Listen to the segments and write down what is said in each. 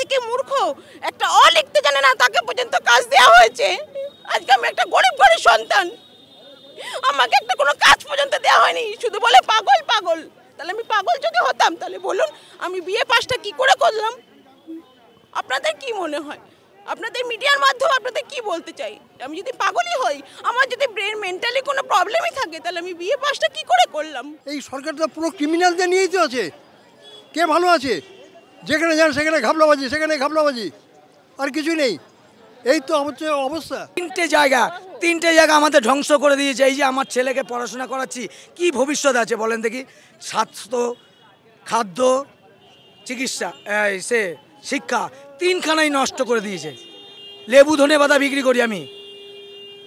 থেকে মূর্খ, একটা অ লিখতে জানে না তাকে পর্যন্ত কাজ দেওয়া হয়েছে। আজকে আমি একটা গরিব ঘরের সন্তান, আমাকে একটা কোনো কাজ পর্যন্ত দেওয়া হয়নি, শুধু বলে পাগল পাগল। তাহলে আমি পাগল যদি হতাম তাহলে বলুন আমি বিয়ে পাসটা কি করে করলাম? আপনাদের কি মনে হয়? আপনাদের মিডিয়ার মাধ্যমে আপনাদের কি বলতে চাই? আমি যদি পাগলই হই, আমার যদি ব্রেন মেন্টালি কোনো প্রবলেমই থাকে, তাহলে আমি বিয়ে পাসটা কি করে করলাম? এই সরকারটা পুরো ক্রিমিনালদের নিয়েই তো আছে। কে ভালো আছে? যেখানে যান সেখানে ঘাবলাবাজি, সেখানে ঘাবলাবাজি, আর কিছু নেই। এই তো হচ্ছে অবস্থা। তিনটে জায়গা আমাদের ধ্বংস করে দিয়েছে। এই যে আমার ছেলেকে পড়াশোনা করাচ্ছি, কি ভবিষ্যৎ আছে বলেন দেখি? স্বাস্থ্য, খাদ্য, চিকিৎসা, শিক্ষা, তিনখানাই নষ্ট করে দিয়েছে। লেবু ধনেপাতা বিক্রি করি আমি,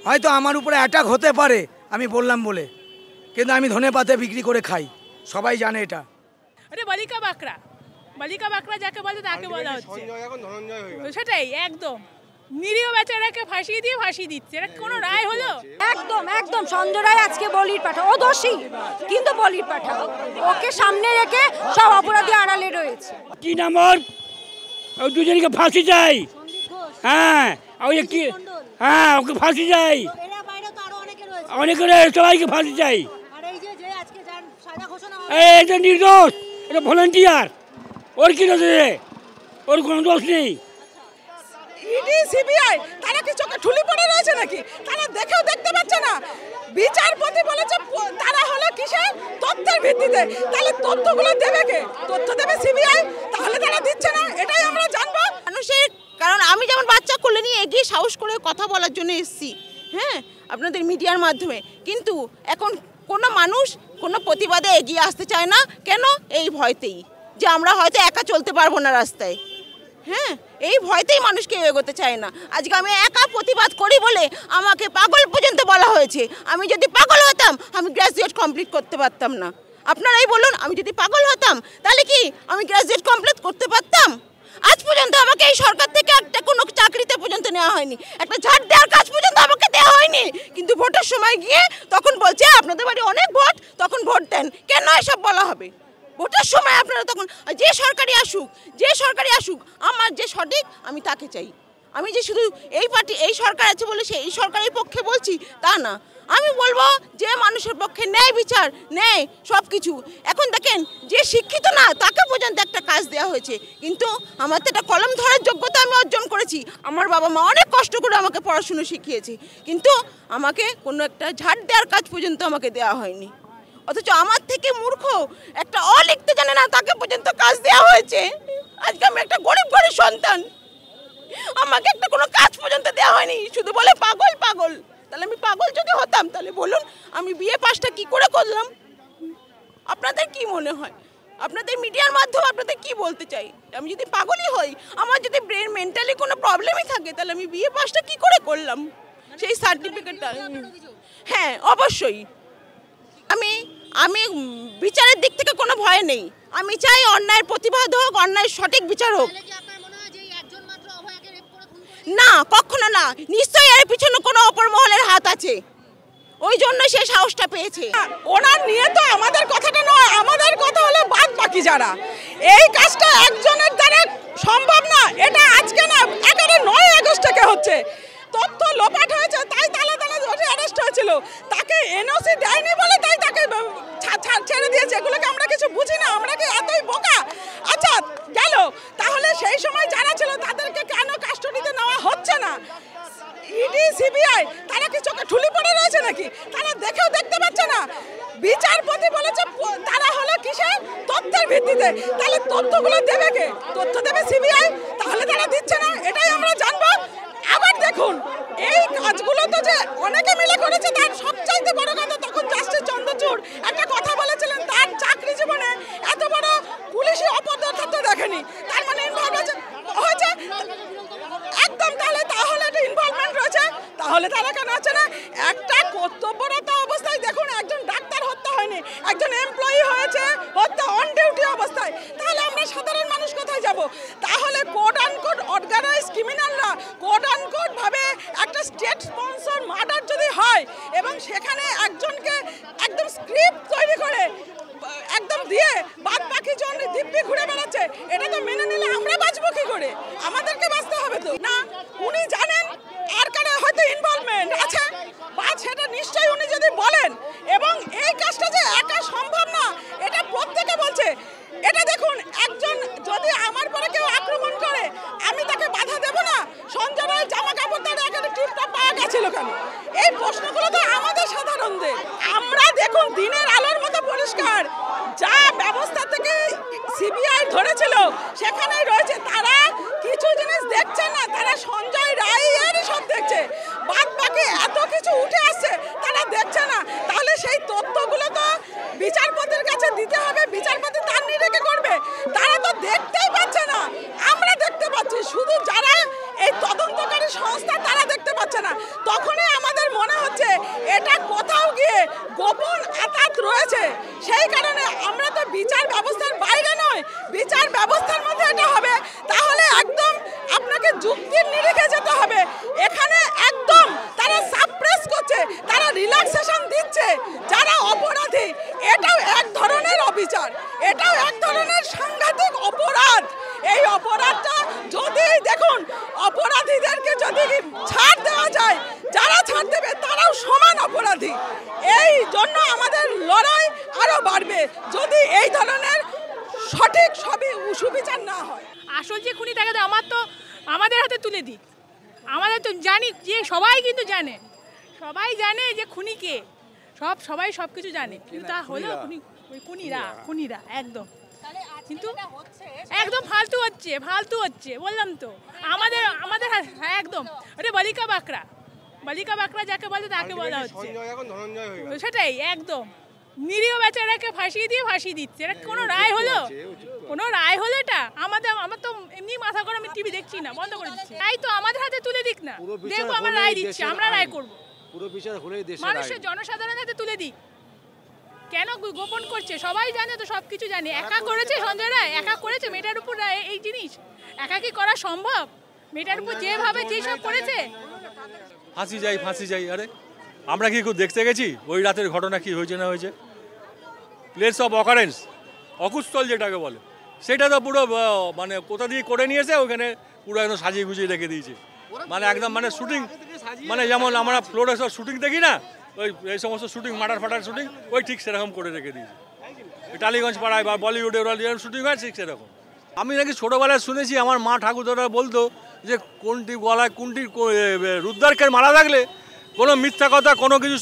হয়তো আমার উপরে অ্যাটাক হতে পারে আমি বললাম বলে, কিন্তু আমি ধনেপাতা বিক্রি করে খাই, সবাই জানে এটা। আরে বালিকা বাঁকড়া যাকে বলে তাকে বলা হচ্ছে, সেটাই একদম নিরীহ বেচারাকে ফাঁসিয়ে দিচ্ছে। এটা কোনো রায় হলো? একদম সঞ্জয় রায় আজকে বলির পাঠা, ও দোষী কিন্তু বলির পাঠা, ওকে সামনে রেখে সব অপরাধী আড়ালে রয়েছে। কি নাম ওর? দুজনকে ফাঁসি চাই। হ্যাঁ ওকে ফাঁসি চাই, অনেকে সবাইকে ফাঁসি চাই। এটা নির্দোষ, এটা ভলান্টিয়ার, ওর কি দোষ? ওর কোনো দোষ নেই। ইডি সিবিআই তারা কি চোখে ঠুলি পড়ে রয়েছে নাকি? তারা দেখেও দেখতে পাচ্ছে না। বিচারপতি বলেছে তারা হলো কিসের তথ্যের ভিত্তিতে, তাহলে তথ্যগুলো দেবে কে? তথ্য দেবে সিবিআই, তাহলে তারা দিচ্ছে না, এটাই আমরা জানবো। মানুষের, কারণ আমি যেমন বাচ্চা কোলে নিয়ে এগিয়ে সাহস করে কথা বলার জন্য এসেছি, হ্যাঁ, আপনাদের মিডিয়ার মাধ্যমে, কিন্তু এখন কোনো মানুষ কোনো প্রতিবাদে এগিয়ে আসতে চায় না। কেন? এই ভয়তেই যে আমরা হয়তো একা চলতে পারবো না রাস্তায়, হ্যাঁ, এই ভয়তেই মানুষ কেউ এগোতে চায় না। আজকে আমি একা প্রতিবাদ করি বলে আমাকে পাগল পর্যন্ত বলা হয়েছে। আমি যদি পাগল হতাম আমি গ্র্যাজুয়েট কমপ্লিট করতে পারতাম না। আপনারাই বলুন, আমি যদি পাগল হতাম তাহলে কি আমি গ্র্যাজুয়েট কমপ্লিট করতে পারতাম? আজ পর্যন্ত আমাকে এই সরকার থেকে একটা কোনো চাকরিতে পর্যন্ত নেওয়া হয়নি, একটা ঝাড় দেওয়ার কাজ পর্যন্ত আমাকে দেওয়া হয়নি। কিন্তু ভোটের সময় গিয়ে তখন বলছে আপনাদের বাড়ি অনেক ভোট, তখন ভোট দেন। কেন এসব বলা হবে? ভোটের সময় আপনারা তখন যে সরকারি আসুক, আমার যে সঠিক আমি তাকে চাই। আমি যে শুধু এই পার্টি এই সরকার আছে বলে সেই সরকারের পক্ষে বলছি তা না। আমি বলবো যে মানুষের পক্ষে ন্যায় বিচার, ন্যায় সব কিছু। এখন দেখেন যে শিক্ষিত না তাকে পর্যন্ত একটা কাজ দেওয়া হয়েছে, কিন্তু আমার তো একটা কলম ধরার যোগ্যতা আমি অর্জন করেছি। আমার বাবা মা অনেক কষ্ট করে আমাকে পড়াশুনো শিখিয়েছে, কিন্তু আমাকে কোনো একটা ঝাড় দেওয়ার কাজ পর্যন্ত আমাকে দেওয়া হয়নি। অথচ আমার থেকে মূর্খ, একটা অ লিখতে জানে না তাকে পর্যন্ত কাজ দেওয়া হয়েছে। আজকে আমি একটা গরিব ঘরের সন্তান, আমাকে একটা কোনো কাজ পর্যন্ত দেওয়া হয়নি, শুধু বলে পাগল পাগল। তাহলে আমি পাগল যদি হতাম তাহলে বলুন আমি বিয়ে পাসটা কি করে করলাম? আপনাদের কি মনে হয়? আপনাদের মিডিয়ার মাধ্যমে আপনাদের কি বলতে চাই? আমি যদি পাগলই হই, আমার যদি ব্রেন মেন্টালি কোনো প্রবলেমই থাকে, তাহলে আমি বিয়ে পাসটা কি করে করলাম? সেই সার্টিফিকেটটা, হ্যাঁ অবশ্যই। আমি বিচারের দিক থেকে কোনো ভয় নেই। আমি চাই অন্যায়ের প্রতিবাদ হোক, অন্যায়ের সঠিক বিচার হোক। না, কখনো না, নিশ্চয়ই এর পিছনে কোনো অপর মহলের হাত আছে, ওই জন্য সে সাহসটা পেয়েছে। ওনার নিয়ে তো আমাদের কথাটা নয়, আমাদের কথা হলো বাদ বাকি যারা। এই কাজটা একজনের দ্বারা সম্ভব না, এটা আজকে না 9 আগস্ট থেকে হচ্ছে। তথ্য লোপাট হয়েছে তাই তালা ধরে অ্যারেস্ট হয়েছিল, তাকে এনওসি দেয়নি বলে তাই তাকে ছেড়ে দিয়েছে। এগুলোকে আমরা কিছু বুঝি না, আমরা কি এতই বোকা? আচ্ছা গেল, তাহলে সেই সময় যারা ছিল তাদেরকে কেন কাস্টডিতে নেওয়া হচ্ছে না? ইডি সিবিআই তারা কি চোখে ঠুলি পড়ে রয়েছে নাকি? তারা দেখেও দেখতে পাচ্ছে না। বিচারপতি বলেছে তারা হলো কিসের তথ্যের ভিত্তিতে, তাহলে তথ্যগুলো দেবে কে? তথ্য দেবে সিবিআই, তাহলে তারা দিচ্ছে না, এটাই আমরা জানবো। আবার দেখুন এই কাজগুলো তো যে অনেকে মিলে করেছে তার সবচাইতে বড় কথা, তখন জাস্টিস চন্দ্রচূড় একটা কথা বলেছিলেন, তার চাকরি জীবনে এত বড় পুলিশি অপদার্থতা দেখেনি। তার মানে ইনভলভমেন্ট হয়েছে একদম, তাহলে একটা ইনভলভমেন্ট রয়েছে, তাহলে তারা কেন আছে না? একটা কর্তব্যরত অবস্থায় দেখুন একজন ডাক্তার হত্যা হয়নি, একজন এমপ্লয়ি হয়েছে হত্যা অন ডিউটি অবস্থায়, তাহলে আমরা সাধারণ মানুষ কোথায় যাব? তাহলে কোড আনকোড অর্গানাইজ ক্রিমিনালরা কোড আনকোড ভাবে একটা স্টেট স্পন্সর মার্ডার যদি হয় এবং সেখানে একজনকে একদম স্ক্রিপ্ট তৈরি করে একদম দিয়ে বাদ বাকি জন দিব্যি ঘুরে বেড়াচ্ছে, এটা তো মেনে নিলে আমরা বাঁচবো কি করে? কেন? এই প্রশ্নগুলো তো আমাদের সাধারণদের। আমরা দেখুন দিনের আলোর মতো পরিষ্কার, যা ব্যবস্থা থেকে সিবিআই ধরেছিল সেখানেই রয়েছে। তারা কিছু জিনিস দেখছে না, তারা সঞ্জয় রায়েরই সব দেখছে, বাদ বাকি এত কিছু উঠে আসছে তারা দেখছে না। তাহলে সেই তথ্যগুলো তো বিচারপতির কাছে দিতে হবে, বিচারপতি তার নিরিখে করবে। তারা তো দেখতেই পাচ্ছে না, আমরা দেখতে পাচ্ছি, শুধু যারা এই তদন্তকারী সংস্থা তারা দেখতে পাচ্ছে না। তখনই আমাদের মনে হচ্ছে এটা কোথাও গিয়ে গোপন আঘাত রয়েছে। সেই কারণে আমরা তো বিচার ব্যবস্থার বাইরে নয়, বিচার ব্যবস্থার মধ্যে এটা হবে। তাহলে একদম আপনাকে যুক্তির নিরিখে যেতে হবে। এখানে একদম তারা সাপ্রেস করছে, তারা রিল্যাক্সেশন দিচ্ছে যারা অপরাধী। এটাও এক ধরনের অবিচার, এটাও এক ধরনের সাংঘাতিক অপরাধ। এই অপরাধটা যদি দেখুন, অপরাধীদেরকে যদি ছাড় দেওয়া যায়, যারা ছাড় দেবে তারাও সমান অপরাধী। এই জন্য আমাদের লড়াই আরো বাড়বে যদি এই ধরনের সঠিক সবই সুবিচার না হয়। আসল যে খুনি তাকে তো আমাদের হাতে তুলে দিক। আমাদের তো জানি যে সবাই কিন্তু জানে, সবাই জানে যে খুনি কে, সবাই সব কিছু জানে, কিন্তু তা হলেও খুনিরা একদম, কিন্তু একদম ফালতু হচ্ছে বললাম তো। আমাদের হ্যাঁ একদম ওটা বালিকা বাঁকড়া যাকে বলে তাকে বলা হচ্ছে, সেটাই একদম নিরীহ বেচারাকে ফাঁসিয়ে দিচ্ছে। এটা কোনো রায় হলো এটা? আমার তো এমনি মাথা গরম, আমি টিভি দেখছি না, বন্ধ করে দিচ্ছি। তাই তো আমাদের হাতে তুলে দিক না, দেখবো আমরা রায় দিচ্ছি, আমরা রায় করবো। মানুষের জনসাধারণের হাতে তুলে দিক। কেন গোপন করছে? সবাই জানে তো, সবকিছু জানে। একা করেছে সঞ্জয় রায়, একা করেছে মেয়েটার উপর এই জিনিস? একা কি করা সম্ভব? মেয়েটার উপর যেভাবে যেসব করেছে, ফাঁসি যাই। আরে আমরা কি দেখতে গেছি ওই রাতের ঘটনা কি হয়েছে না হয়েছে? প্লেস অফ অকারেন্স, অকুস্থল যেটাকে বলে, সেটা তো পুরো মানে কোথা দিয়ে করে নিয়েছে, ওখানে পুরো একদম সাজিয়ে গুজিয়ে রেখে দিয়েছে। মানে একদম মানে শুটিং, মানে যেমন আমরা ফ্লোরে সব শুটিং দেখি না, ওই এই সমস্ত শুটিং, মাটার শুটিং, ওই ঠিক সেরকম করে রেখে দিয়েছে। টালিগঞ্জ পাড়ায় বা বলিউডে ওরা শুটিং হয় ঠিক সেরকম। আমি নাকি ছোটোবেলায় শুনেছি, আমার মা ঠাকুরদারা বলতো যে কোনটি গলায় কোনটি রুদ্রাক্ষের মালা থাকলে কোনো মিথ্যা কথা কোনো কিছু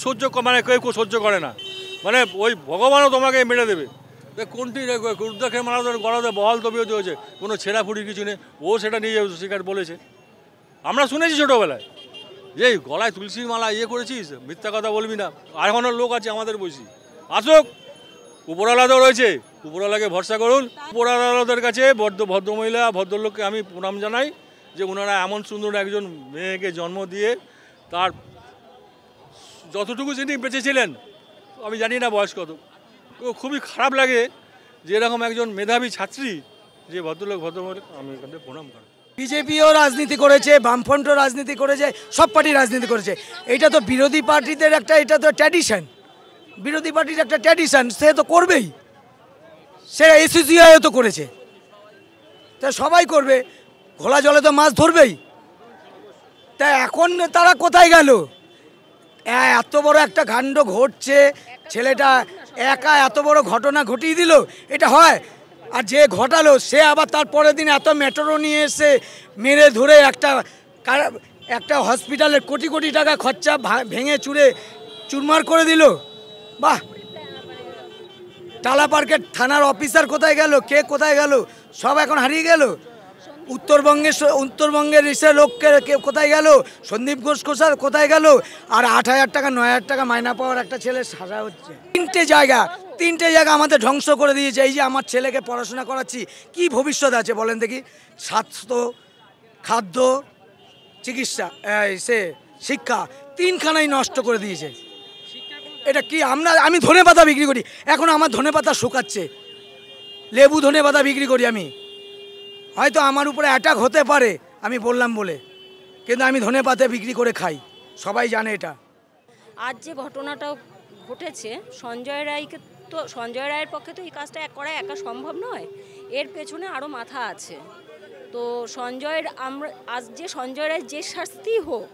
মানে কেউ সহ্য করে না, মানে ওই ভগবানও তোমাকে মেরে দেবে। কোনটি রুদ্রাক্ষের মালা গলাতে বহাল তবিয়ত হয়েছে, কোনো ছেঁড়াফুড়ি কিছু নেই, ও সেটা নিয়ে স্বীকার বলেছে। আমরা শুনেছি ছোটোবেলায় যে গলায় তুলসীর মালা করেছিস, মিথ্যা কথা বলবি না। এখনও লোক আছে আমাদের বয়সী, আসুক, উপরওয়ালাদেরও রয়েছে, উপরওয়ালাকে ভরসা করুন। উপরওয়ালাদের কাছে ভদ্রমহিলা ভদ্রলোককে আমি প্রণাম জানাই যে ওনারা এমন সুন্দর একজন মেয়েকে জন্ম দিয়ে তার যতটুকু তিনি বেঁচেছিলেন, আমি জানি না বয়স কত, খুবই খারাপ লাগে যে এরকম একজন মেধাবী ছাত্রী, যে ভদ্রমহিলা, আমি এখান থেকে প্রণাম করি। বিজেপিও রাজনীতি করেছে, বামফ্রন্টও রাজনীতি করেছে, সব পার্টি রাজনীতি করেছে। এটা তো বিরোধী পার্টিদের এটা তো ট্র্যাডিশন, বিরোধী পার্টির একটা ট্র্যাডিশন, সে তো করবেই। সেটা এসিসিআইও তো করেছে, তা সবাই করবে, ঘোলা জলে তো মাছ ধরবেই। তা এখন তারা কোথায় গেল? এত বড় একটা কাণ্ড ঘটছে, ছেলেটা একা এত বড় ঘটনা ঘটিয়ে দিল, এটা হয়? আর যে ঘটালো সে আবার তার পরের দিন এত মেট্রো নিয়ে এসে মেরে ধরে একটা হসপিটালের কোটি টাকা খরচা ভেঙে চুরমার করে দিল। বাহ! টালা পার্কের থানার অফিসার কোথায় গেল, কে কোথায় গেল, সব এখন হারিয়ে গেল। উত্তরবঙ্গের এসে লোককে কোথায় গেল, সন্দীপ ঘোষ কোথায় গেল? আর 8,000 টাকা 9,000 টাকা মাইনা পাওয়ার একটা ছেলে সাজা হচ্ছে। তিনটে জায়গা আমাদের ধ্বংস করে দিয়েছে। এই যে আমার ছেলেকে পড়াশোনা করাচ্ছি, কি ভবিষ্যৎ আছে বলেন দেখি? স্বাস্থ্য, খাদ্য, চিকিৎসা, শিক্ষা, তিনখানাই নষ্ট করে দিয়েছে। এটা কি? আমি ধনেপাতা বিক্রি করি, এখন আমার ধনেপাতা শুকাচ্ছে, লেবু ধনেপাতা বিক্রি করি আমি। হয়তো আমার উপরে অ্যাটাক হতে পারে আমি বললাম বলে, কিন্তু আমি ধনেপাতা বিক্রি করে খাই, সবাই জানে এটা। আজ যে ঘটনাটা ঘটেছে, সঞ্জয় রায়ের পক্ষে তো এই কাজটা করা একা সম্ভব নয়, এর পেছনে আরও মাথা আছে। তো সঞ্জয় রায় যে শাস্তি হোক,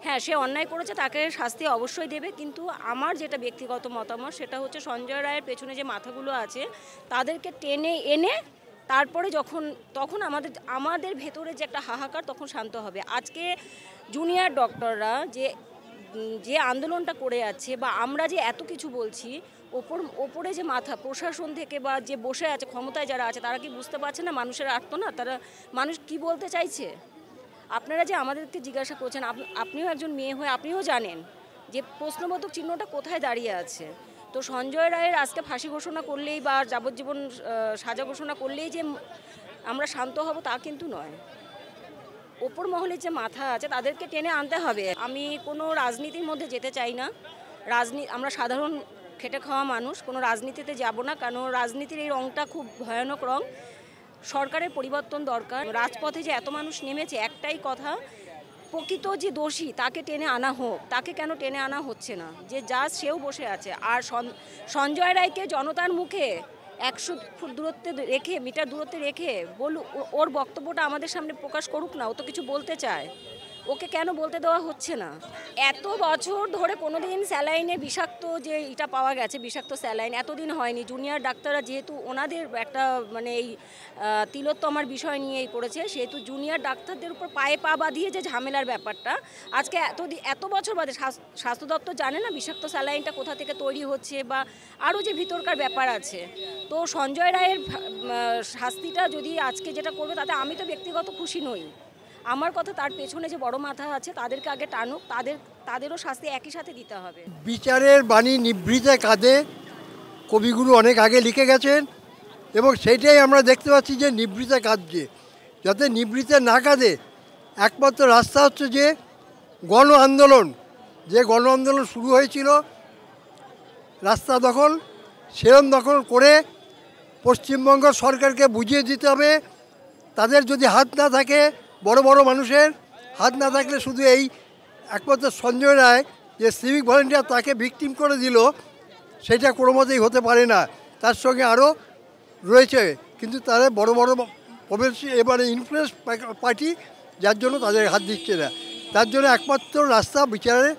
হ্যাঁ সে অন্যায় করেছে, তাকে শাস্তি অবশ্যই দেবে, কিন্তু আমার যেটা ব্যক্তিগত মতামত সেটা হচ্ছে সঞ্জয় রায়ের পেছনে যে মাথাগুলো আছে তাদেরকে টেনে এনে তারপরে তখন আমাদের ভেতরে যে একটা হাহাকার তখন শান্ত হবে। আজকে জুনিয়র ডক্টররা যে যে আন্দোলনটা করে যাচ্ছে বা আমরা যে এত কিছু বলছি, ওপরে যে মাথা প্রশাসন থেকে বা যে বসে আছে ক্ষমতায় যারা আছে তারা কি বুঝতে পারছে না মানুষের আর্তনা? তারা মানুষ কি বলতে চাইছে? আপনারা যে আমাদেরকে জিজ্ঞাসা করছেন, আপনিও একজন মেয়ে হয়ে আপনিও জানেন যে প্রশ্নবোধক চিহ্নটা কোথায় দাঁড়িয়ে আছে। তো সঞ্জয় রায়ের আজকে ফাঁসি ঘোষণা করলেই বা যাবজ্জীবন সাজা ঘোষণা করলেই যে আমরা শান্ত হব তা কিন্তু নয়। ওপর মহলের যে মাথা আছে তাদেরকে টেনে আনতে হবে। আমি কোনো রাজনীতির মধ্যে যেতে চাই না। আমরা সাধারণ খেটে খাওয়া মানুষ, কোনো রাজনীতিতে যাব না, কারণ রাজনীতির এই রঙটা খুব ভয়ানক রঙ। সরকারের পরিবর্তন দরকার। রাজপথে যে এত মানুষ নেমেছে, একটাই কথা, প্রকৃত যে দোষী তাকে টেনে আনা হোক। তাকে কেন টেনে আনা হচ্ছে না? যে জাজ সেও বসে আছে। আর সঞ্জয় রায়কে জনতার মুখে 100 ফুট দূরত্বে রেখে, মিটার দূরত্বে রেখে ওর বক্তব্যটা আমাদের সামনে প্রকাশ করুক না। ও তো কিছু বলতে চায়, ওকে কেন বলতে দেওয়া হচ্ছে না? এত বছর ধরে কোনোদিন স্যালাইনে বিষাক্ত যে এটা পাওয়া গেছে, বিষাক্ত স্যালাইন এতদিন হয়নি। জুনিয়র ডাক্তাররা যেহেতু ওনাদের একটা মানে এই তিলোত্তমার বিষয় নিয়েই পড়েছে, সেহেতু জুনিয়র ডাক্তারদের উপর পায়ে পা বাঁধিয়ে যে ঝামেলার ব্যাপারটা আজকে এত বছর বাদে স্বাস্থ্য দপ্তর জানে না বিষাক্ত স্যালাইনটা কোথা থেকে তৈরি হচ্ছে বা আরও যে ভিতরকার ব্যাপার আছে। তো সঞ্জয় রায়ের শাস্তিটা যদি আজকে যেটা করবে তাতে আমি তো ব্যক্তিগত খুশি নই। আমার কথা, তার পেছনে যে বড় মাথা আছে তাদেরকে আগে টানুক, তাদেরও শাস্তি একই সাথে দিতে হবে। বিচারের বাণী নিভৃতে কাঁদে, কবিগুরু অনেক আগে লিখে গেছেন এবং সেইটাই আমরা দেখতে পাচ্ছি যে নিভৃতে কাঁদছে। যাতে নিভৃতে না কাঁদে একমাত্র রাস্তা হচ্ছে যে গণ আন্দোলন। যে গণ আন্দোলন শুরু হয়েছিল রাস্তা দখল, সেরম দখল করে পশ্চিমবঙ্গ সরকারকে বুঝিয়ে দিতে হবে তাদের যদি হাত না থাকে, বড় বড় মানুষের হাত না থাকলে শুধু এই একমাত্র সঞ্জয় রায় যে সিভিক ভলেন্টিয়ার তাকে ভিকটিম করে দিল সেটা কোনো মতেই হতে পারে না। তার সঙ্গে আরও রয়েছে, কিন্তু তারা বড় বড় এবারে ইনফ্লুয়েন্স পার্টি, যার জন্য তাদের হাত দিচ্ছে না। তার জন্য একমাত্র রাস্তা বিচারে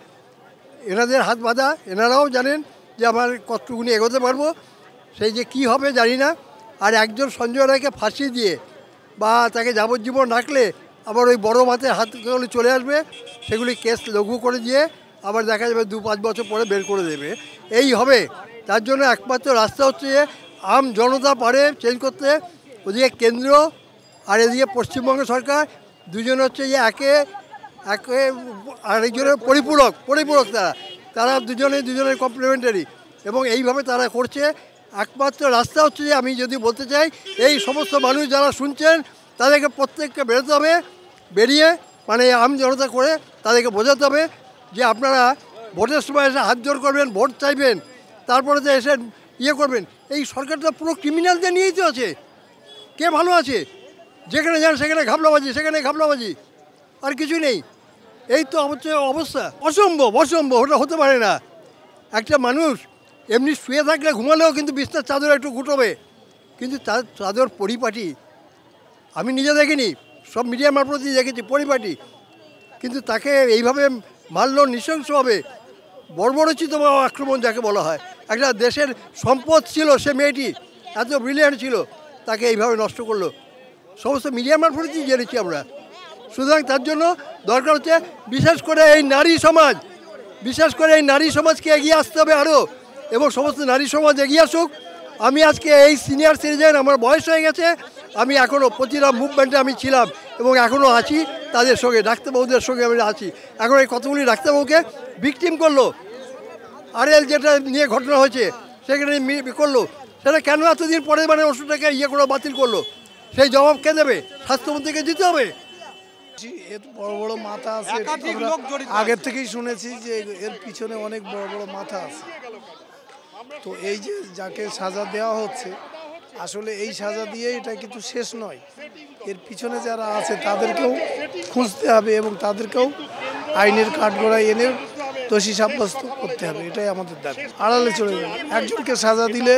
এনাদের হাত বাঁধা। এনারাও জানেন যে আমার কতটুকুনি এগোতে পারবো, সেই যে কী হবে জানি না। আর একজন সঞ্জয় রায়কে ফাঁসি দিয়ে বা তাকে যাবজ্জীবন রাখলে আবার ওই বড় মাথায় হাতগুলো চলে আসবে, সেগুলি কেস লঘু করে দিয়ে আবার দেখা যাবে 2-5 বছর পরে বের করে দেবে, এই হবে। তার জন্য একমাত্র রাস্তা হচ্ছে যে আম জনতা পারে চেঞ্জ করতে। ওদিকে কেন্দ্র আর এদিকে পশ্চিমবঙ্গ সরকার দুজন হচ্ছে যে একে আরেকজনের পরিপূরক তারা দুজনের কমপ্লিমেন্টারি এবং এইভাবে তারা করছে। একমাত্র রাস্তা হচ্ছে যে আমি যদি বলতে চাই এই সমস্ত মানুষ যারা শুনছেন তাদেরকে প্রত্যেককে বেরোতে হবে, বেরিয়ে মানে আম জনতা করে তাদেরকে বোঝাতে হবে যে আপনারা ভোটের সময় এসে হাত জোর করবেন, ভোট চাইবেন, তারপরে তো এসে করবেন। এই সরকারটা পুরো ক্রিমিনালদের নিয়েই তো আছে। কে ভালো আছে? যেখানে যান সেখানে ঘাবলাবাজি আর কিছু নেই। এই তো হচ্ছে অবস্থা। অসম্ভব ওটা হতে পারে না। একটা মানুষ এমনি শুয়ে থাকলে ঘুমালেও কিন্তু বিছনার চাদর একটু গুটোবে, কিন্তু তার চাদর পরিপাটি। আমি নিজে দেখিনি, সব মিডিয়া মারফত দেখেছি পরিপাটি, কিন্তু তাকে এইভাবে মারল নৃশংসভাবে। বর্বরোচিত আক্রমণ যাকে বলা হয়। একটা দেশের সম্পদ ছিল সে মেয়েটি, এত ব্রিলিয়ান্ট ছিল, তাকে এইভাবে নষ্ট করলো। সমস্ত মিডিয়া মারফতই জেনেছি আমরা। সুতরাং তার জন্য দরকার হচ্ছে বিশেষ করে এই নারী সমাজকে এগিয়ে আসতে হবে আরও, এবং সমস্ত নারী সমাজ এগিয়ে আসুক। আমি আজকে এই সিনিয়র সিটিজেন, আমার বয়স হয়ে গেছে, আমি এখনও প্রতিটা মুভমেন্টে আমি ছিলাম এবং এখনও আছি তাদের সঙ্গে, ডাক্তারবাবুদের সঙ্গে আমি আছি। এখন এই কতগুলি ডাক্তারবাবুকে ভিকটিম করলো, আরএল যেটা নিয়ে ঘটনা হয়েছে সেখানে করলো, সেটা কেন এতদিন পরে মানে ওষুধটাকে করে বাতিল করলো? সেই জবাব কে দেবে? স্বাস্থ্যমন্ত্রীকে দিতে হবে। এর বড় বড় মাথা আছে, আগের থেকেই শুনেছি যে এর পিছনে অনেক বড় বড় মাথা আছে। তো এই যে যাকে সাজা দেওয়া হচ্ছে, আসলে এই সাজা দিয়ে এটা কিন্তু শেষ নয়। এর পিছনে যারা আছে তাদেরকেও খুঁজতে হবে এবং তাদেরকেও আইনের কাঠগড়ায় এনে দোষী সাব্যস্ত করতে হবে, এটাই আমাদের দাবি। আড়ালে চলে যাবে, একজনকে সাজা দিলে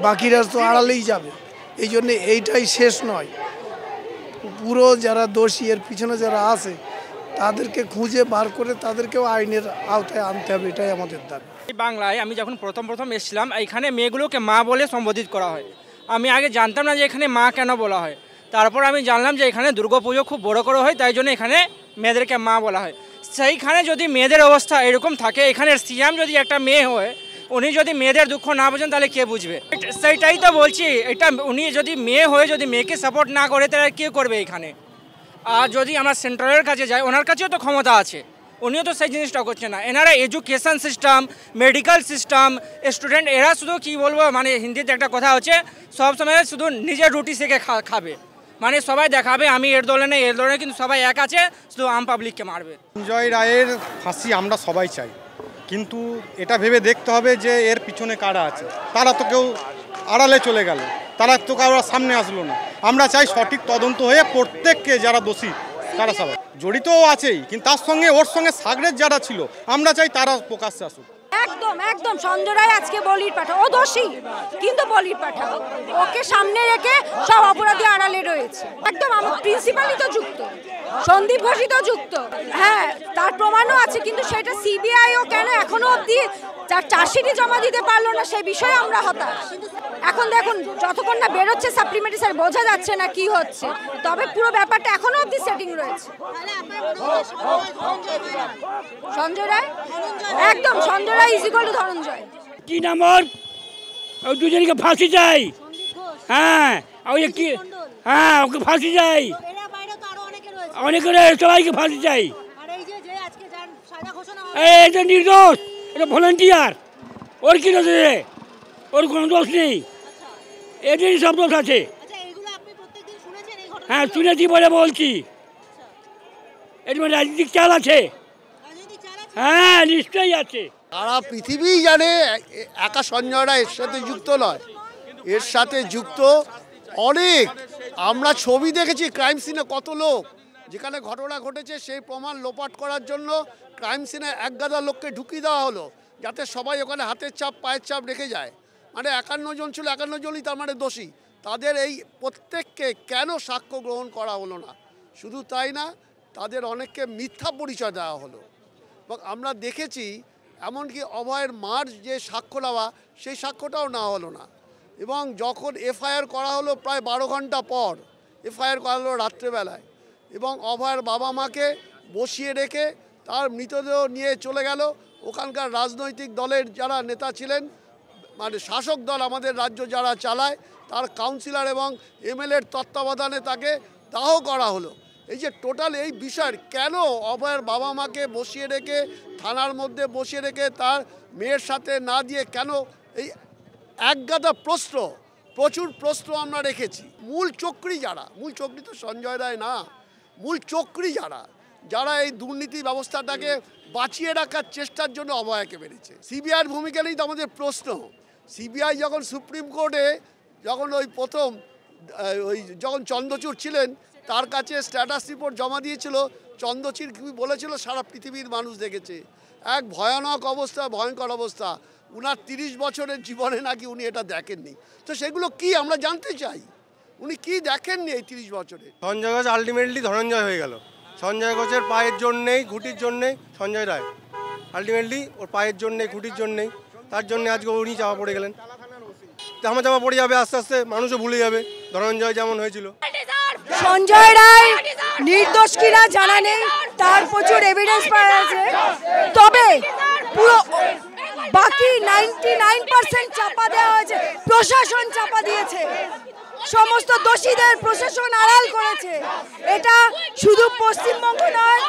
বাকিরা তো আড়ালেই যাবে। এই জন্যে এইটাই শেষ নয়, পুরো যারা দোষী এর পিছনে যারা আছে তাদেরকে খুঁজে বার করে তাদেরকেও আইনের আওতায় আনতে হবে, এটাই আমাদের দাবি। বাংলায় আমি যখন প্রথম এসেছিলাম, এখানে মেয়েগুলোকে মা বলে সম্বোধিত করা হয়। আমি আগে জানতাম না যে এখানে মা কেন বলা হয়। তারপর আমি জানলাম যে এখানে দুর্গাপুজো খুব বড় করে হয়, তাই জন্য এখানে মেয়েদেরকে মা বলা হয়। সেইখানে যদি মেয়েদের অবস্থা এরকম থাকে, এখানে সিএম যদি একটা মেয়ে হয়, উনি যদি মেয়েদের দুঃখ না বোঝেন তাহলে কে বুঝবে? সেইটাই তো বলছি, এটা উনি যদি মেয়ে হয়ে যদি মেয়েকে সাপোর্ট না করে তাহলে কে করবে এখানে? আর যদি আমরা সেন্ট্রালের কাছে যাই, ওনার কাছেও তো ক্ষমতা আছে, উনিও তো সেই জিনিসটা করছে না। এনারা education system, medical system, student, এরা শুধু কি বলবো, মানে হিন্দিতে একটা কথা হচ্ছে, সবসময় শুধু নিজের রুটি সেকে খাবে, মানে সবাই দেখাবে আমি এর দলে নেই এর দলে, কিন্তু সবাই এক আছে, শুধু আম পাবলিককে মারবে। সঞ্জয় রায়ের ফাঁসি আমরা সবাই চাই, কিন্তু এটা ভেবে দেখতে হবে যে এর পিছনে কারা আছে। তারা তো কেউ আড়ালে চলে গেল, তারা তো কারো সামনে আসলো না। আমরা চাই সঠিক তদন্ত হয়ে প্রত্যেককে যারা দোষী তারা সবাই জড়িতও আছেই, কিন্তু তার সঙ্গে ওর সঙ্গে সাগরের যারা ছিল আমরা চাই তারা প্রকাশ্যে আসুক। একদম একদম সঞ্জয় রায় আজকে বলির পাঠা, ও দোষী কিন্তু বলির পাঠা, ওকে সামনে রেখে সব অপরাধী আড়ালে রয়েছে। একদম আমার প্রিন্সিপালই তো যুক্ত, সন্দীপ ঘোষই তো যুক্ত, হ্যাঁ তার প্রমাণও আছে, কিন্তু সেটা সিবিআইও কেন এখনো অবধি যার চার্জশিটই জমা দিতে পারলো না, সেই বিষয়ে আমরা হতাশ। এখন দেখুন যতক্ষণ না বেরোচ্ছে সাপ্লিমেন্টারি স্যার বোঝা যাচ্ছে না কি হচ্ছে, তবে পুরো ব্যাপারটা এখনো অবধি সেটিং রয়েছে। সঞ্জয় রায় একদম, Sanjay Roy is equal to Dhananjay. কি নাম ওর? ওই দুজনকে ফাঁসি চাই। হ্যাঁ ওই কি, হ্যাঁ ওকে ফাঁসি চাই, অনেকে সবাইকে ফাঁসি চাই। এটা নির্দোষ, এটা ভলেন্টিয়ার, ওর কি দোষ আছে? ওর কোনো দোষ নেই, এদেরই সব দোষ আছে। হ্যাঁ শুনেছি বলে বলছি, এর মধ্যে রাজনৈতিক চাল আছে, হ্যাঁ নিশ্চয়ই আছে। সারা পৃথিবী জানে একা সঞ্জয় রায় এর সাথে যুক্ত নয়, এর সাথে যুক্ত অনেক। আমরা ছবি দেখেছি ক্রাইম সিনে, কত লোক যেখানে ঘটনা ঘটেছে সেই প্রমাণ লোপাট করার জন্য ক্রাইম সিনে এক গাদা লোককে ঢুকিয়ে দেওয়া হলো, যাতে সবাই ওখানে হাতের ছাপ পায়ের ছাপ রেখে যায়। মানে 51 জন ছিল, 51 জনই তার মানে দোষী। তাদের এই প্রত্যেককে কেন সাক্ষ্য গ্রহণ করা হলো না? শুধু তাই না, তাদের অনেককে মিথ্যা পরিচয় দেওয়া হলো। এবং আমরা দেখেছি এমনকি অভয়ের মার যে সাক্ষ্য নেওয়া, সেই সাক্ষ্যটাও নেওয়া হলো না। এবং যখন এফআইআর করা হলো প্রায় 12 ঘন্টা পর এফআইআর করা হলো রাত্রেবেলায়, এবং অভয়ের বাবা মাকে বসিয়ে রেখে তার মৃতদেহ নিয়ে চলে গেল ওখানকার রাজনৈতিক দলের যারা নেতা ছিলেন, মানে শাসক দল আমাদের রাজ্য যারা চালায়, তার কাউন্সিলর এবং এমএলএর তত্ত্বাবধানে তাকে দাহ করা হলো। এই যে টোটাল এই বিষয়ের কেন অভয়ের বাবা মাকে বসিয়ে রেখে, থানার মধ্যে বসিয়ে রেখে তার মেয়ের সাথে না দিয়ে কেন, এই একগাদা প্রশ্ন, প্রচুর প্রশ্ন আমরা রেখেছি। মূল চক্রী যারা, মূল চক্রী তো সঞ্জয় রায় না, মূল চক্রী যারা এই দুর্নীতি ব্যবস্থাটাকে বাঁচিয়ে রাখার চেষ্টার জন্য অভয়াকে মেরেছে। সিবিআইয়ের ভূমিকা নেই তো আমাদের প্রশ্ন। সিবিআই যখন সুপ্রিম কোর্টে যখন ওই প্রথম যখন চন্দ্রচূড় ছিলেন তার কাছে স্ট্যাটাস রিপোর্ট জমা দিয়েছিল, চন্দ্রচূড় কি বলেছিল সারা পৃথিবীর মানুষ দেখেছে, এক ভয়ানক অবস্থা, ভয়ঙ্কর অবস্থা। উনার 30 বছরের জীবনে নাকি উনি এটা দেখেননি। তো সেগুলো কি আমরা জানতে চাই, উনি কি দেখেননি এই 30 বছরে? সঞ্জয় ঘোষ আলটিমেটলি ধনঞ্জয় হয়ে গেল। সঞ্জয় ঘোষের পায়ের জন্যেই, ঘুটির জন্যেই সঞ্জয় রায় আলটিমেটলি ওর পায়ের জন্যে, ঘুটির জন্যেই, তার জন্যে আজকে উনি চাপা পড়ে গেলেন। চাপা পড়ে যাবে, আস্তে আস্তে মানুষও ভুলে যাবে ধনঞ্জয় যেমন হয়েছিল। সঞ্জয় রায় নির্দোষ কিনা জানা নেই, তার প্রচুর এভিডেন্স পাওয়া গেছে, তবে পুরো বাকি 99% চাপা দেওয়া হয়েছে, প্রশাসন চাপা দিয়েছে, সমস্ত দোষীদের প্রশাসন আড়াল করেছে। এটা শুধু পশ্চিমবঙ্গ নয়,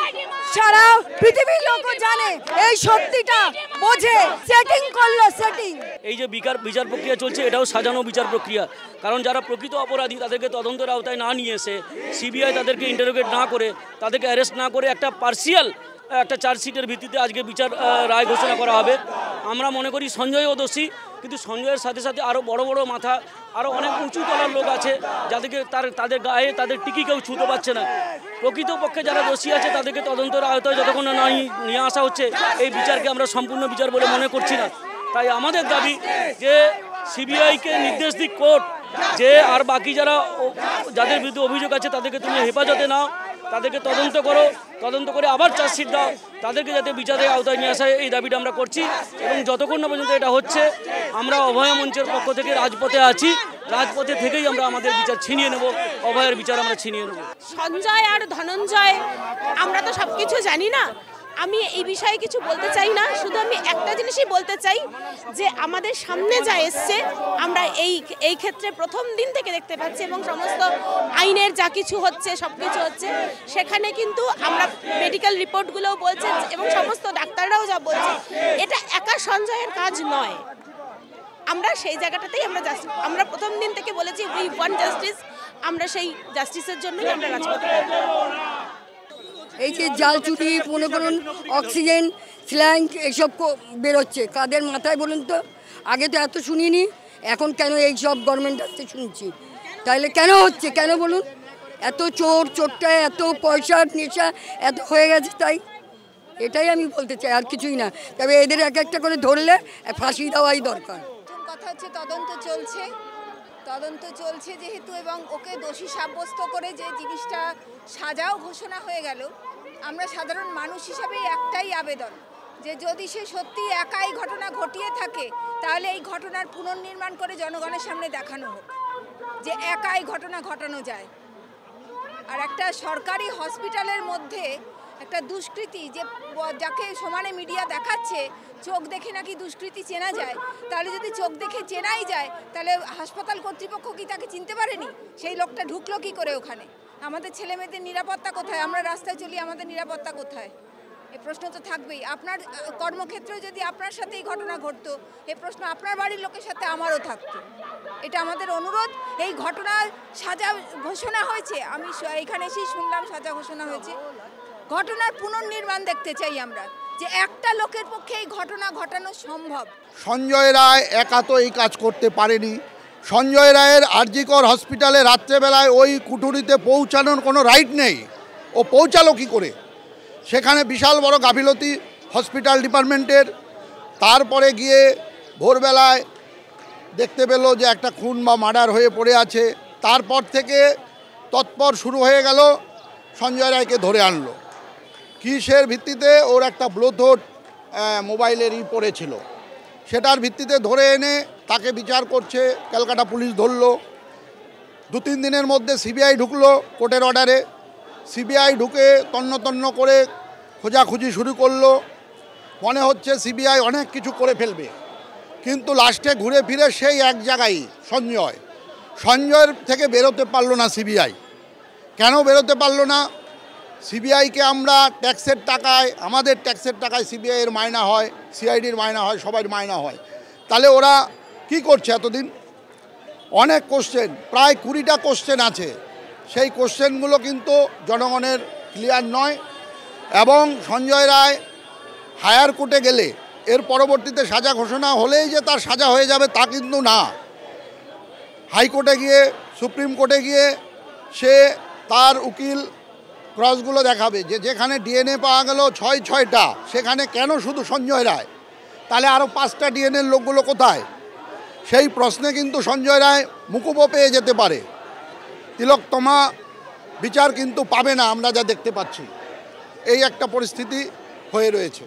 সারা পৃথিবীর লোকও জানে, এই সত্যিটা বোঝে, সেটিং করলো, সেটিং। এই যে বিচার প্রক্রিয়া চলছে, এটাও সাজানো বিচার প্রক্রিয়া, কারণ যারা প্রকৃত অপরাধী তাদেরকে তদন্তের আওতায় না নিয়ে এসে, সিবিআই তাদেরকে ইন্টারোগেট না করে, তাদেরকে অ্যারেস্ট না করে, একটা পার্সিয়াল একটা চার্জশিটের ভিত্তিতে আজকে বিচার রায় ঘোষণা করা হবে। আমরা মনে করি সঞ্জয়ও দোষী, কিন্তু সঞ্জয়ের সাথে সাথে আরও বড় বড় মাথা, আরও অনেক উঁচু তলার লোক আছে যাদেরকে তাদের গায়ে তাদের টিকি কেউ ছুঁতে পারছে না। প্রকৃতপক্ষে যারা দোষী আছে তাদেরকে তদন্তের আওতায় যতক্ষণ না নিয়ে আসা হচ্ছে, এই বিচারকে আমরা সম্পূর্ণ বিচার বলে মনে করছি না। তাই আমাদের দাবি যে সিবিআইকে নির্দেশ দিক কোর্ট যে আর বাকি যাদের বিরুদ্ধে অভিযোগ আছে তাদেরকে তুমি হেফাজতে নাও, তাদেরকে তদন্ত করো, তদন্ত করে আবার চার্জশিট দাও, তাদেরকে যাতে বিচারের আওতায় নিয়ে আসা, এই দাবিটা আমরা করছি। এবং যতক্ষণ না পর্যন্ত এটা হচ্ছে, আমরা অভয়া মঞ্চের পক্ষ থেকে রাজপথে আছি, রাজপথে থেকেই আমরা আমাদের বিচার ছিনিয়ে নেব, অভয়ের বিচার আমরা ছিনিয়ে নেব। সঞ্জয় আর ধনঞ্জয় আমরা তো সব কিছু জানি না, আমি এই বিষয়ে কিছু বলতে চাই না, শুধু আমি একটা জিনিসই বলতে চাই যে আমাদের সামনে যা এসছে আমরা এই ক্ষেত্রে প্রথম দিন থেকে দেখতে পাচ্ছি এবং সমস্ত আইনের যা কিছু হচ্ছে সব কিছু হচ্ছে, সেখানে কিন্তু আমরা মেডিকেল রিপোর্টগুলোও বলছে এবং সমস্ত ডাক্তাররাও যা বলছে এটা একা সঞ্জয়ের কাজ নয়। আমরা সেই জায়গাটাতেই আমরা প্রথম দিন থেকে বলেছি উই ওয়ান্ট জাস্টিস, আমরা সেই জাস্টিসের জন্যই আমরা রাজপথে। এই যে জাল চুরি মনে করুন অক্সিজেন স্ল্যাঙ্ক এইসব বেরোচ্ছে কাদের মাথায় বলুন তো? আগে তো এত শুনিনি, এখন কেন এইসব গভর্নমেন্ট আসতে শুনছি? তাহলে কেন হচ্ছে কেন বলুন? এত চোরটা এত পয়সার নেশা এত হয়ে গেছে, তাই এটাই আমি বলতে চাই, আর কিছুই না। তবে এদের এক একটা করে ধরলে ফাঁসি দেওয়াই দরকার। কথা হচ্ছে তদন্ত চলছে যেহেতু, এবং ওকে দোষী সাব্যস্ত করে যে জিনিসটা সাজাও ঘোষণা হয়ে গেল, আমরা সাধারণ মানুষ হিসাবে একটাই আবেদন যে যদি সে সত্যি একাই ঘটনা ঘটিয়ে থাকে তাহলে এই ঘটনার পুনর্নির্মাণ করে জনগণের সামনে দেখানো হোক যে একাই ঘটনা ঘটানো যায়। আর একটা সরকারি হসপিটালের মধ্যে একটা দুষ্কৃতি যাকে সমানে মিডিয়া দেখাচ্ছে চোখ দেখে নাকি দুষ্কৃতি চেনা যায়, তাহলে যদি চোখ দেখে চেনাই যায় তাহলে হাসপাতাল কর্তৃপক্ষ কি তাকে চিনতে পারেনি? সেই লোকটা ঢুকলো কি করে ওখানে? আমাদের ছেলে মেয়েদের নিরাপত্তা কোথায়? আমরা রাস্তায় চলি, আমাদের নিরাপত্তা কোথায়? এই প্রশ্ন তো থাকবেই। আপনার কর্মক্ষেত্রে যদি আপনার সাথে এই ঘটনা ঘটতো, এই প্রশ্ন আপনার বাড়ির লোকের সাথে আমারও থাকতো। এটা আমাদের অনুরোধ। এই ঘটনার সাজা ঘোষণা হয়েছে, আমি এখানে এসেই শুনলাম সাজা ঘোষণা হয়েছে। ঘটনার পুনর্নির্মাণ দেখতে চাই আমরা, যে একটা লোকের পক্ষে এই ঘটনা ঘটানো সম্ভব। সঞ্জয় রায় একা তো এই কাজ করতে পারেনি। সঞ্জয় রায়ের আরজিকর হসপিটালে রাত্রেবেলায় ওই কুঠুরিতে পৌঁছানোর কোনো রাইট নেই। ও পৌঁছালো কী করে? সেখানে বিশাল বড় গাফিলতি হসপিটাল ডিপার্টমেন্টের। তারপরে গিয়ে ভোরবেলায় দেখতে পেল যে একটা খুন বা মার্ডার হয়ে পড়ে আছে। তারপর থেকে তৎপর শুরু হয়ে গেল, সঞ্জয় রায়কে ধরে আনলো। কিসের ভিত্তিতে? ওর একটা ব্লুটুথ মোবাইলেরই পড়েছিল, সেটার ভিত্তিতে ধরে এনে তাকে বিচার করছে। ক্যালকাটা পুলিশ ধরলো। 2-3 দিনের মধ্যে সিবিআই ঢুকলো কোর্টের অর্ডারে। সিবিআই ঢুকে তন্ন করে খোঁজাখুঁজি শুরু করলো। মনে হচ্ছে সিবিআই অনেক কিছু করে ফেলবে, কিন্তু লাস্টে ঘুরে ফিরে সেই এক জায়গায় সঞ্জয়ের থেকে বেরোতে পারলো না সিবিআই। কেন বেরোতে পারলো না? সিবিআইকে আমরা ট্যাক্সের টাকায়, আমাদের ট্যাক্সের টাকায় সিবিআইয়ের মায়না হয়, সিআইডির মায়না হয়, সবার মায়না হয়। তাহলে ওরা কি করছে এতদিন? অনেক কোশ্চেন, প্রায় 20টা কোশ্চেন আছে। সেই কোশ্চেনগুলো কিন্তু জনগণের ক্লিয়ার নয়। এবং সঞ্জয় রায় হায়ার কোর্টে গেলে এর পরবর্তীতে সাজা ঘোষণা হলেই যে তার সাজা হয়ে যাবে তা কিন্তু না। হাইকোর্টে গিয়ে, সুপ্রিম কোর্টে গিয়ে সে তার উকিল ক্রসগুলো দেখাবে যে যেখানে ডিএনএ পাওয়া গেল 6টা, সেখানে কেন শুধু সঞ্জয় রায়? তাহলে আরও 5টা ডিএনএর লোকগুলো কোথায়? সেই প্রশ্নে কিন্তু সঞ্জয় রায় মুকুবও পেয়ে যেতে পারে। তিলোত্তমা বিচার কিন্তু পাবে না, আমরা যা দেখতে পাচ্ছি। এই একটা পরিস্থিতি হয়ে রয়েছে।